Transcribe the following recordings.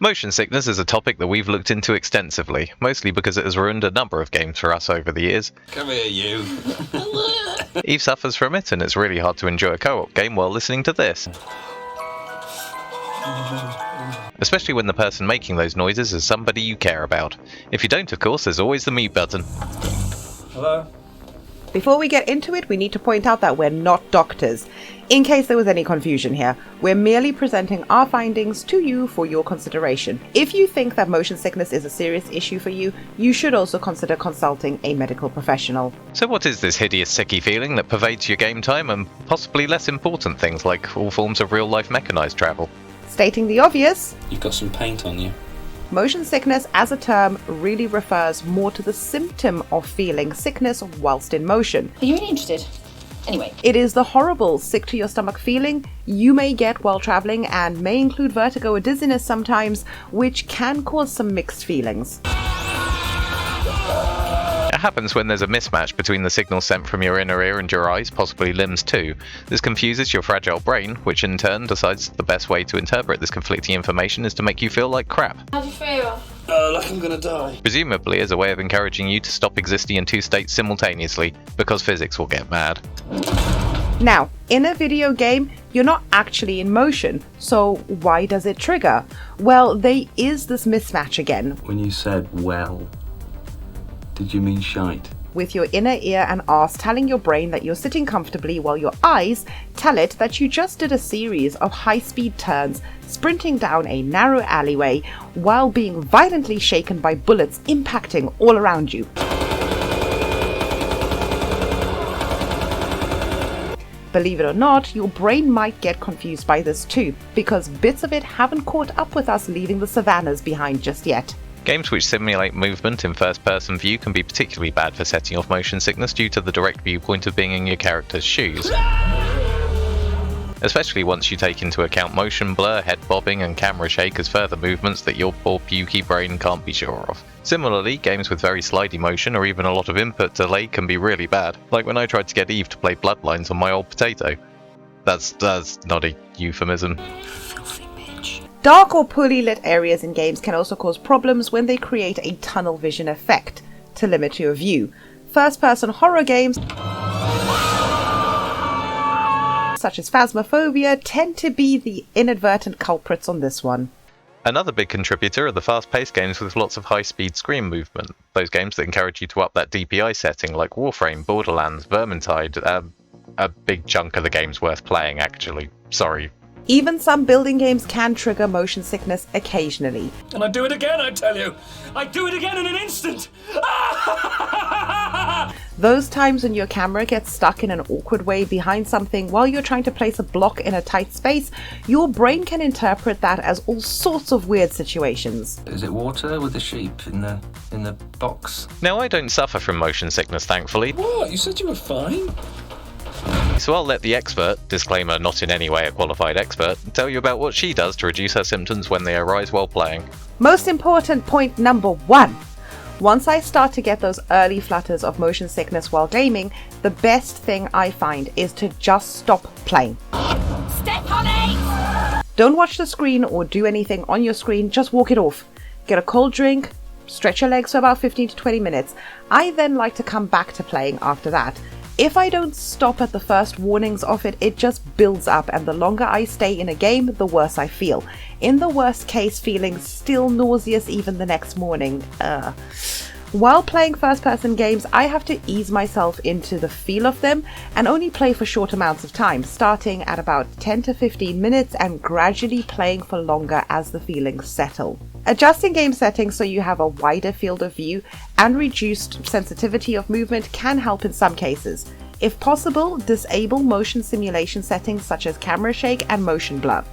Motion sickness is a topic that we've looked into extensively, mostly because it has ruined a number of games for us over the years. Come here, you. Eve suffers from it, and it's really hard to enjoy a co-op game while listening to this. Especially when the person making those noises is somebody you care about. If you don't, of course, there's always the mute button. Hello? Before we get into it, we need to point out that we're not doctors. In case there was any confusion here, we're merely presenting our findings to you for your consideration. If you think that motion sickness is a serious issue for you, you should also consider consulting a medical professional. So what is this hideous sicky feeling that pervades your game time and possibly less important things like all forms of real-life mechanized travel? Stating the obvious, You've got some paint on you. motion sickness as a term really refers more to the symptom of feeling sickness whilst in motion. Are you really interested? Anyway. It is the horrible, sick-to-your-stomach feeling you may get while traveling and may include vertigo or dizziness sometimes, which can cause some mixed feelings. It happens when there's a mismatch between the signals sent from your inner ear and your eyes, possibly limbs too. This confuses your fragile brain, which in turn decides the best way to interpret this conflicting information is to make you feel like crap. How do you feel? Like I'm gonna die. Presumably as a way of encouraging you to stop existing in two states simultaneously, because physics will get mad. Now, in a video game, you're not actually in motion, so why does it trigger? Well, there is this mismatch again, When you said well, did you mean shite? with your inner ear and arse telling your brain that you're sitting comfortably while your eyes tell it that you just did a series of high-speed turns, sprinting down a narrow alleyway while being violently shaken by bullets impacting all around you. Believe it or not, your brain might get confused by this too, because bits of it haven't caught up with us leaving the savannas behind just yet. Games which simulate movement in first-person view can be particularly bad for setting off motion sickness due to the direct viewpoint of being in your character's shoes. Especially once you take into account motion blur, head bobbing and camera shake as further movements that your poor pukey brain can't be sure of. Similarly, games with very slidey motion or even a lot of input delay can be really bad, like when I tried to get Eve to play Bloodlines on my old potato. That's not a euphemism. Dark or poorly lit areas in games can also cause problems when they create a tunnel vision effect to limit your view. First-person horror games such as Phasmophobia tend to be the inadvertent culprits on this one. Another big contributor are the fast-paced games with lots of high-speed screen movement. Those games that encourage you to up that DPI setting like Warframe, Borderlands, Vermintide. A big chunk of the game's worth playing, actually. Sorry. Even some building games can trigger motion sickness occasionally. And I do it again, I tell you! I do it again in an instant! Those times when your camera gets stuck in an awkward way behind something while you're trying to place a block in a tight space, your brain can interpret that as all sorts of weird situations. Is it water with the sheep in the box? Now, I don't suffer from motion sickness, thankfully, What? You said you were fine? so I'll let the expert, disclaimer not in any way a qualified expert, tell you about what she does to reduce her symptoms when they arise while playing. Most important point number 1. Once I start to get those early flutters of motion sickness while gaming, the best thing I find is to just stop playing. Step on it! Don't watch the screen or do anything on your screen, just walk it off. Get a cold drink, stretch your legs for about 15 to 20 minutes. I then like to come back to playing after that. If I don't stop at the first warnings of it, it just builds up, and the longer I stay in a game, the worse I feel. In the worst case, feeling still nauseous even the next morning. While playing first-person games, I have to ease myself into the feel of them and only play for short amounts of time, starting at about 10 to 15 minutes and gradually playing for longer as the feelings settle. Adjusting game settings so you have a wider field of view and reduced sensitivity of movement can help in some cases. If possible, disable motion simulation settings such as camera shake and motion blur.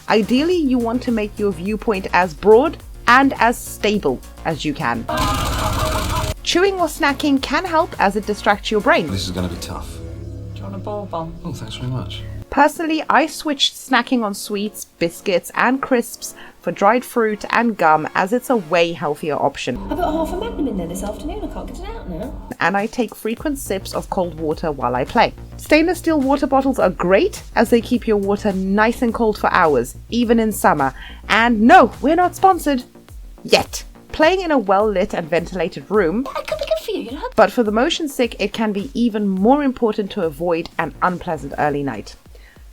Ideally, you want to make your viewpoint as broad and as stable as you can. Chewing or snacking can help as it distracts your brain. This is going to be tough. Do you want a ball bomb? Oh, thanks very much. Personally, I switched snacking on sweets, biscuits and crisps for dried fruit and gum as it's a way healthier option. I put half a magnum in there this afternoon. I can't get it out now. And I take frequent sips of cold water while I play. Stainless steel water bottles are great as they keep your water nice and cold for hours, even in summer. And no, we're not sponsored. Yet. Playing in a well-lit and ventilated room, That could be good for you, you know? but for the motion sick, it can be even more important to avoid an unpleasant early night.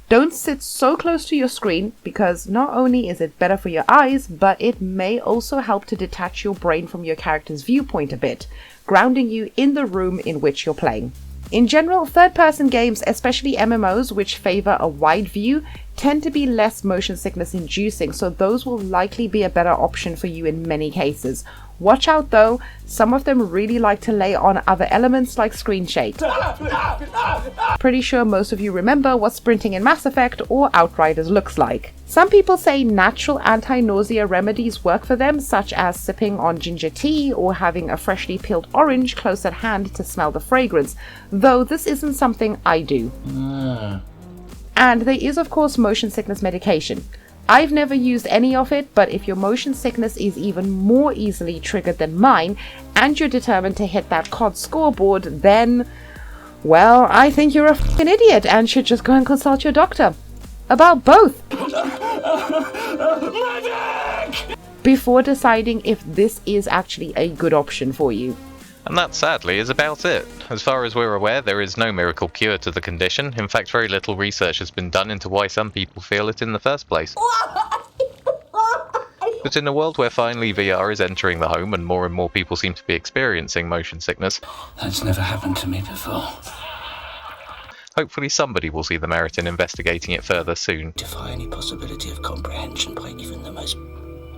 Don't sit so close to your screen because not only is it better for your eyes, but it may also help to detach your brain from your character's viewpoint a bit, grounding you in the room in which you're playing. In general, third-person games, especially MMOs which favor a wide view, tend to be less motion sickness inducing, so those will likely be a better option for you in many cases. Watch out though, some of them really like to lay on other elements like screen shake. Pretty sure most of you remember what sprinting in Mass Effect or Outriders looks like. Some people say natural anti-nausea remedies work for them, such as sipping on ginger tea or having a freshly peeled orange close at hand to smell the fragrance, though this isn't something I do. And there is of course motion sickness medication. I've never used any of it, but if your motion sickness is even more easily triggered than mine, and you're determined to hit that COD scoreboard, then, well, I think you're a f***ing idiot and should just go and consult your doctor. About both. Before deciding if this is actually a good option for you. And that, sadly, is about it. As far as we're aware, there is no miracle cure to the condition. In fact, very little research has been done into why some people feel it in the first place. But in a world where finally VR is entering the home and more people seem to be experiencing motion sickness, That's never happened to me before. hopefully somebody will see the merit in investigating it further soon. Defy any possibility of comprehension by even the most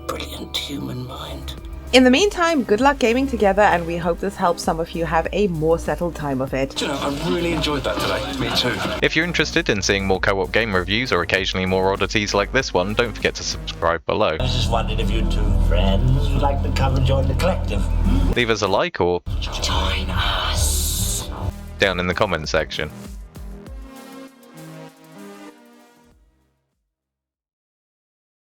brilliant human mind. In the meantime, good luck gaming together, and we hope this helps some of you have a more settled time of it. Do you know, I really enjoyed that today. Me too. If you're interested in seeing more co-op game reviews or occasionally more oddities like this one, don't forget to subscribe below. I just wondered if you two friends would like to come and join the collective. Leave us a like or Join us. down in the comments section.